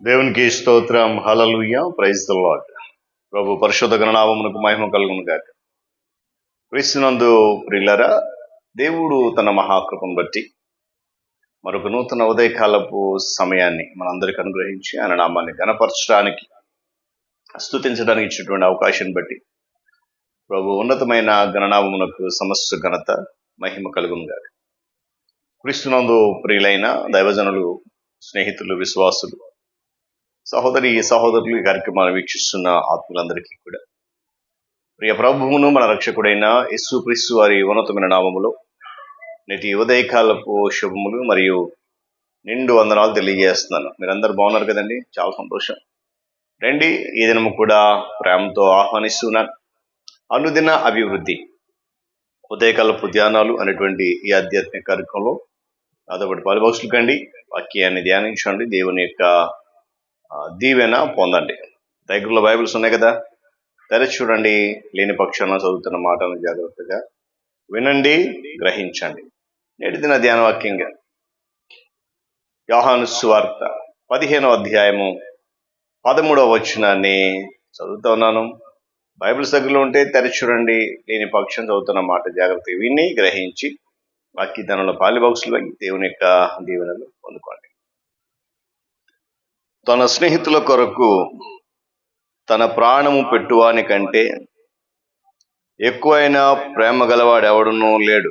దేవునికి స్తోత్రం. హల్లెలూయా. Praise the lord. ప్రభు పరిశుద్ధ గణనామమునకు మహిమ కలుగును గాక. క్రీస్తునందు ప్రియులారా, దేవుడు తన మహాకృపను బట్టి మరొక నూతన ఉదయకాలపు సమయాన్ని మనందరికి అనుగ్రహించి ఆయన నామాన్ని గణపరచడానికి, స్తుతించడానికి ఇచ్చినటువంటి అవకాశాన్ని బట్టి ప్రభు ఉన్నతమైన గణనామమునకు సమస్త ఘనత మహిమ కలుగును గాక. క్రీస్తునందు ప్రియులైన దైవజనులు, స్నేహితులు, విశ్వాసులు, సహోదరులు ఈ కార్యక్రమాన్ని వీక్షిస్తున్న ఆత్మలందరికీ కూడా ప్రియ ప్రభువును మన రక్షకుడైన యేసుక్రీస్తు వారి ఉన్నతమైన నామములో నేటి ఉదయకాలపు శుభములు మరియు నిండు వందనాలు తెలియజేస్తున్నాను. మీరందరూ బాగున్నారు కదండి? చాలా సంతోషం. రండి, ఈ దినము కూడా ప్రేమతో ఆహ్వానిస్తున్నాను. అనుదిన అభివృద్ధి ఉదయకాలపు ధ్యానాలు అనేటువంటి ఈ ఆధ్యాత్మిక కార్యక్రమంలో నాతో పాలుభాగస్తులు కండి, వాక్యాన్ని ధ్యానించండి, దేవుని యొక్క దీవెన పొందండి. దగ్గరలో బైబిల్స్ ఉన్నాయి కదా, తెరచి చూడండి. లేని పక్షాన చదువుతున్న మాటలను జాగ్రత్తగా వినండి, గ్రహించండి. నేటి దిన ధ్యాన వాక్యంగా యోహాను సువార్త 15వ అధ్యాయము 13వ వచనాన్ని చదువుతా ఉన్నాను. బైబిల్స్ దగ్గరలో ఉంటే తెరచి చూడండి. లేని పక్షం చదువుతున్న మాట జాగ్రత్తగా విని గ్రహించి వాక్యదానంలో పాలిబాక్సులు దేవుని యొక్క దీవెనలు పొందుకోండి. తన స్నేహితుల కొరకు తన ప్రాణము పెట్టువాని కంటే ఎక్కువైన ప్రేమ గలవాడు ఎవడునూ లేడు.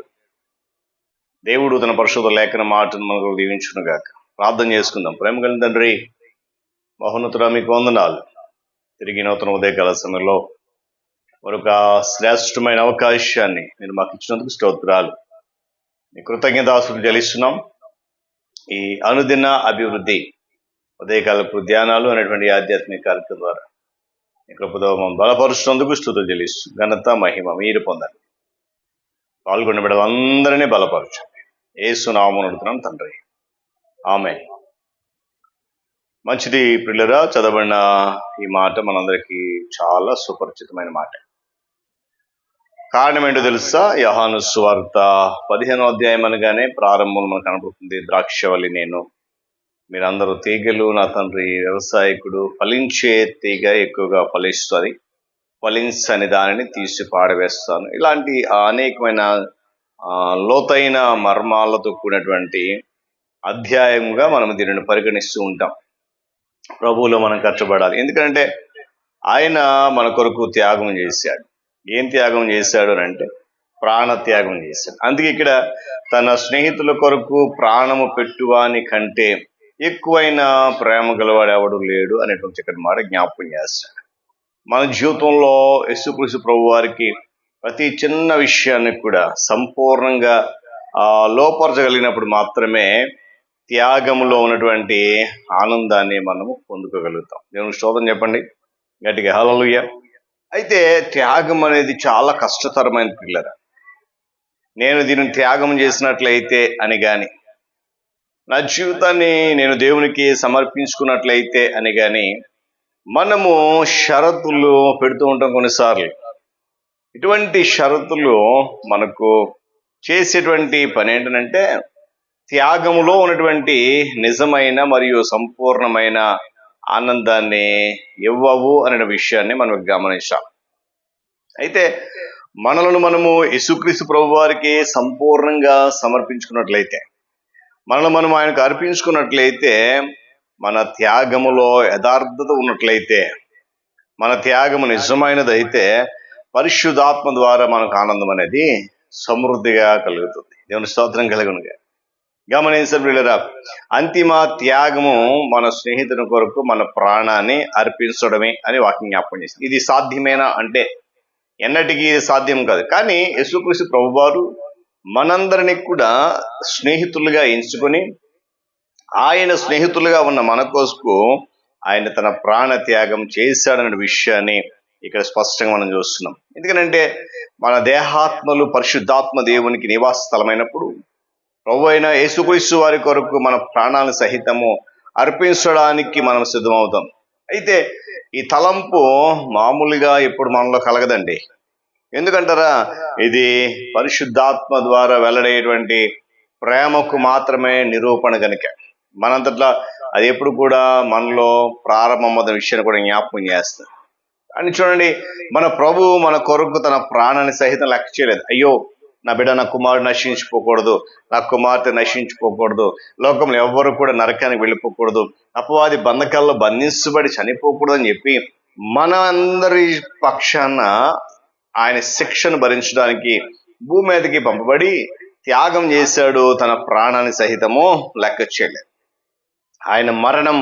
దేవుడు తన పరిశుద్ధ లేఖన మాటను మనకు దీవించునుగాక. ప్రార్థన చేసుకుందాం. ప్రేమ కలిగిన తండ్రి, మహోన్నతుడా, మీకు వందనాలు. తిరిగి నూతన ఉదయకాల సమయంలో మరొక శ్రేష్టమైన అవకాశాన్ని మీరు మాకు ఇచ్చినందుకు స్తోత్రాలు. మీ కృతజ్ఞతాస్తుతులు చెల్లిస్తున్నాం. ఈ అనుదిన అభివృద్ధి ఉదయకాలపు ధ్యానాలు అనేటువంటి ఆధ్యాత్మిక కార్యక్రమం ద్వారా మీ కృపతో బలపరుస్తున్నందుకు స్తుతులు చెల్లిస్తూ ఘనత మహిమ మీరు పొందండి. పాల్గొన్న బిడ్డలందరినీ బలపరచండి. యేసు నామమున అడుగుతున్నాం తండ్రి, ఆమేన్. మంచిది ప్రియులారా, చదవబడిన ఈ మాట మనందరికీ చాలా సుపరిచితమైన మాట. కారణం ఏంటో తెలుసా? యోహాను సువార్త 15వ అధ్యాయం అనగానే ప్రారంభంలో మనకు కనబడుతుంది, ద్రాక్షవల్లి నేను, మీరందరూ తీగలు, నా తండ్రి వ్యవసాయకుడు, ఫలించే తీగ ఎక్కువగా ఫలిస్తుంది, ఫలించని దానిని తీసి పాడవేస్తాను. ఇలాంటి అనేకమైన లోతైన మర్మాలతో కూడినటువంటి అధ్యాయంగా మనం దీనిని పరిగణిస్తూ ఉంటాం. ప్రభువులో మనం కష్టపడాలి. ఎందుకంటే ఆయన మన కొరకు త్యాగం చేశాడు. ఏం త్యాగం చేశాడు అని అంటే ప్రాణ త్యాగం చేశాడు. అందుకే ఇక్కడ తన స్నేహితుల కొరకు ప్రాణము పెట్టువాని కంటే ఎక్కువైన ప్రేమ గలవాడు ఎవడు లేడు అనేటువంటి ఇక్కడ మాట జ్ఞాపకం చేస్తాడు. మన జీవితంలో యేసుక్రీస్తు ప్రభు వారికి ప్రతి చిన్న విషయాన్ని కూడా సంపూర్ణంగా లోపరచగలిగినప్పుడు మాత్రమే త్యాగంలో ఉన్నటువంటి ఆనందాన్ని మనము పొందుకోగలుగుతాం. దేవునికి స్తోత్రం చెప్పండి గట్టిగా, హల్లెలూయా. అయితే త్యాగం అనేది చాలా కష్టతరమైన పిల్లరా. నేను దీనిని త్యాగం చేసినట్లయితే అని కానీ, నా జీవితాన్ని నేను దేవునికి సమర్పించుకున్నట్లయితే అని కానీ మనము షరతులు పెడుతూ ఉంటాం కొన్నిసార్లు. ఇటువంటి షరతులు మనకు చేసేటువంటి పని ఏంటంటే త్యాగములో ఉన్నటువంటి నిజమైన మరియు సంపూర్ణమైన ఆనందాన్ని ఇవ్వవు అనే విషయాన్ని మనం గమనించాం. అయితే మనలను మనము యేసుక్రీస్తు ప్రభు వారికి సంపూర్ణంగా సమర్పించుకున్నట్లయితే, మనల్ని మనం ఆయనకు అర్పించుకున్నట్లయితే, మన త్యాగములో యథార్థత ఉన్నట్లయితే, మన త్యాగము నిజమైనదైతే పరిశుద్ధాత్మ ద్వారా మనకు ఆనందం అనేది సమృద్ధిగా కలుగుతుంది. దేవుని స్తోత్రం కలుగునుగా. గమనించబడిరా, అంతిమ త్యాగము మన స్నేహితుని కొరకు మన ప్రాణాన్ని అర్పించడమే అని వాక్యం జ్ఞాపకం చేసింది. ఇది సాధ్యమేనా అంటే ఎన్నటికీ ఇది సాధ్యం కాదు. కానీ యేసుక్రీస్తు ప్రభువారు మనందరినీ కూడా స్నేహితులుగా ఎంచుకొని ఆయన స్నేహితులుగా ఉన్న మన కోసకు ఆయన తన ప్రాణ త్యాగం చేశాడనే విషయాన్ని ఇక్కడ స్పష్టంగా మనం చూస్తున్నాం. ఎందుకంటే మన దేహాత్మలు పరిశుద్ధాత్మ దేవునికి నివాస స్థలమైనప్పుడు ప్రభు అయిన యేసుక్రీస్తు వారి కొరకు మన ప్రాణాలను సహితము అర్పించడానికి మనం సిద్ధమవుతాం. అయితే ఈ తలంపు మామూలుగా ఎప్పుడు మనలో కలగదండి. ఎందుకంటారా? ఇది పరిశుద్ధాత్మ ద్వారా వెల్లడేటువంటి ప్రేమకు మాత్రమే నిరూపణ కనుక. మనంతట్లా అది ఎప్పుడు కూడా మనలో ప్రారంభమన్న విషయాన్ని కూడా జ్ఞాపకం చేస్తుంది. అని చూడండి, మన ప్రభు మన కొరకు తన ప్రాణాన్ని సహితం లెక్క చేయలేదు. అయ్యో, నా బిడ్డ, నా కుమారుడు నశించిపోకూడదు, నా కుమార్తె నశించిపోకూడదు, లోకంలో ఎవ్వరు కూడా నరకానికి వెళ్ళిపోకూడదు, అపవాది బంధకాల్లో బంధించబడి చనిపోకూడదు అని చెప్పి మన అందరి పక్షాన ఆయన శిక్షను భరించడానికి భూమి మీదకి పంపబడి త్యాగం చేశాడు. తన ప్రాణాన్ని సహితము లెక్క చేయలేదు. ఆయన మరణం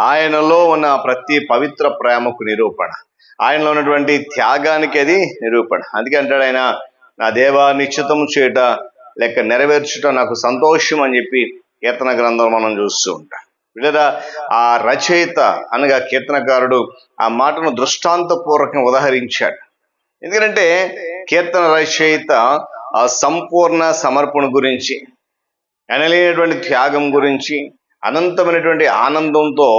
ఆయనలో ఉన్న ప్రతి పవిత్ర ప్రేమకు నిరూపణ, ఆయనలో ఉన్నటువంటి త్యాగానికి అది నిరూపణ. అందుకే అంటాడు ఆయన, నా దేవా నిశ్చితము చేయట లేక నెరవేర్చుట నాకు సంతోషం అని చెప్పి కీర్తన గ్రంథం మనం చూస్తూ ఉంటాం. లేదా ఆ రచయిత అనగా కీర్తనకారుడు ఆ మాటను దృష్టాంతపూర్వకంగా ఉదహరించాడు. ఎందుకంటే కీర్తన రచయిత ఆ సంపూర్ణ సమర్పణ గురించి, ఎనలేనటువంటి త్యాగం గురించి, అనంతమైనటువంటి ఆనందంతో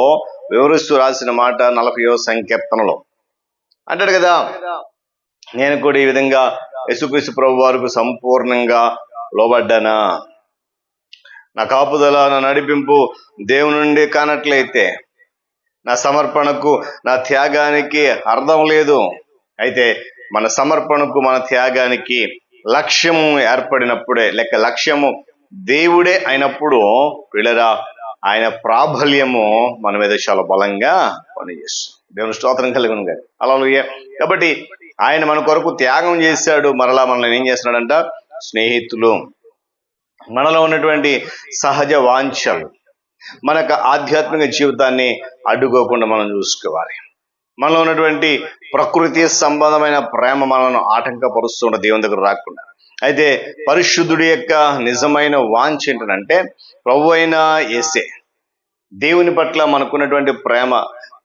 వివరిస్తూ రాసిన మాట 40వ సంకీర్తనలో అంటాడు కదా, నేను కూడా ఈ విధంగా యేసుక్రీస్తు ప్రభు వారికి సంపూర్ణంగా లోబడ్డానా, నా కాపుదల, నా నడిపింపు దేవుని నుండి కానట్లయితే నా సమర్పణకు, నా త్యాగానికి అర్థం లేదు. అయితే మన సమర్పణకు, మన త్యాగానికి లక్ష్యము ఏర్పడినప్పుడే, లేక లక్ష్యము దేవుడే అయినప్పుడు పిల్లరా ఆయన ప్రాబల్యము మన మీద చాలా బలంగా పనిచేస్తుంది. దేవుని స్తోత్రం కలుగును గాక. హల్లెలూయా. కాబట్టి ఆయన మన కొరకు త్యాగం చేశాడు. మరలా మనల్ని ఏం చేస్తున్నాడంట? స్నేహితులు, మనలో ఉన్నటువంటి సహజ వాంఛలు, మనకు ఆధ్యాత్మిక జీవితాన్ని అడ్డుకోకుండా మనం చూసుకోవాలి. మనలో ఉన్నటువంటి ప్రకృతి సంబంధమైన ప్రేమ మనను ఆటంకపరుస్తున్న దేవుని దగ్గర రాకుండా. అయితే పరిశుద్ధుడి యొక్క నిజమైన వాంఛ ఏంటంటే ప్రభు అయిన యేసే. దేవుని పట్ల మనకున్నటువంటి ప్రేమ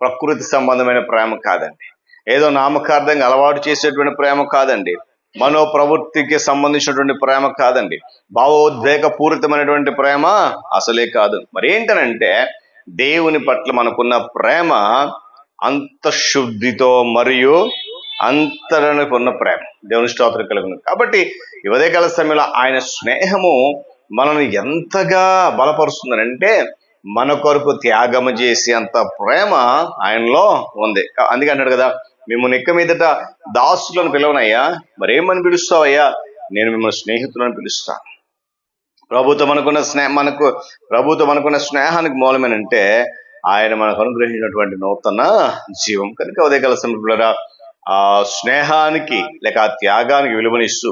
ప్రకృతి సంబంధమైన ప్రేమ కాదండి, ఏదో నామకార్థంగా అలవాటు చేసేటువంటి ప్రేమ కాదండి, మనో ప్రవృత్తికి సంబంధించినటువంటి ప్రేమ కాదండి, భావోద్వేగ పూరితమైనటువంటి ప్రేమ అసలే కాదు. మరి ఏంటనంటే దేవుని పట్ల మనకున్న ప్రేమ అంతఃశుద్ధితో మరియు అంతరానికి ఉన్న ప్రేమ. దేవుని స్తోత్రం కలుగును. కాబట్టి ఈ ఉదయకాల సమయంలో ఆయన స్నేహము మనల్ని ఎంతగా బలపరుస్తుందనంటే మన కొరకు త్యాగము చేసి అంత ప్రేమ ఆయనలో ఉంది. అందుకే అంటాడు కదా, మిమ్మల్ని ఇక మీదట దాసులను పిలవనయ్యా, మరేమని పిలుస్తావయ్యా, నేను మిమ్మల్ని స్నేహితులను పిలుస్తాను. ప్రభుత్వం మనకున్న స్నేహానికి మూలమేనంటే ఆయన మనకు అనుగ్రహించినటువంటి నూతన జీవం. కనుక ఉదయకాల సమయంలో ఆ స్నేహానికి లేక ఆ త్యాగానికి విలువనిస్తూ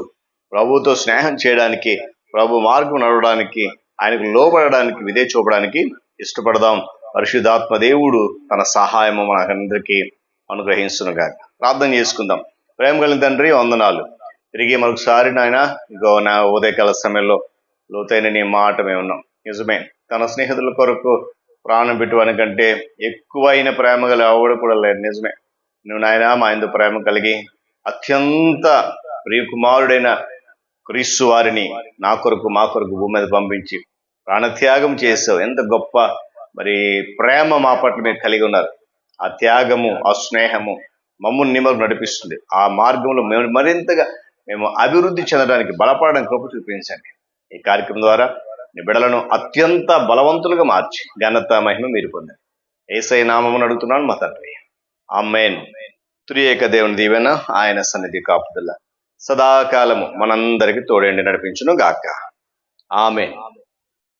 ప్రభుతో స్నేహం చేయడానికి, ప్రభు మార్గం నడవడానికి, ఆయనకు లోబడడానికి, విధే చూపడానికి ఇష్టపడదాం. పరిశుద్ధాత్మ దేవుడు తన సహాయము మనకందరికీ అనుగ్రహించునుగా. ప్రార్థన చేసుకుందాం. ప్రేమ కలిగిన తండ్రి, వందనాలు. తిరిగి మరొకసారి నాయన, ఇంకో నా ఉదయకాల సమయంలో లోతైన నీ మాట మేము ఉన్నాం. నిజమే, తన స్నేహితుల కొరకు ప్రాణం పెట్టువానికంటే ఎక్కువైన ప్రేమ గల ఎవడు కూడా లేదు. నిజమే, నువ్వు నాయన మా ఇందు ప్రేమ కలిగి అత్యంత ప్రియకుమారుడైన క్రీస్తు వారిని నా కొరకు, మా కొరకు భూమి మీద పంపించి ప్రాణత్యాగం చేసావు. ఎంత గొప్ప మరి ప్రేమ మా పట్ల మీరు కలిగి ఉన్నారు. ఆ త్యాగము, ఆ స్నేహము మమ్మల్ని నడిపిస్తుంది. ఆ మార్గంలో మేము మరింతగా అభివృద్ధి చెందడానికి, బలపడడానికి కృప చూపించండి. ఈ కార్యక్రమం ద్వారా నీ బిడ్డలను అత్యంత బలవంతులుగా మార్చి ఘనత, మహిమ మీరు పొందండి. యేసయ్య నామమున అడుగుతున్నాను మా తండ్రి, ఆమేన్. త్రియేక దేవుని దీవెన, ఆయన సన్నిధి కాపుదల సదాకాలము మనందరికి తోడేండి నడిపించును గాక. ఆమేన్.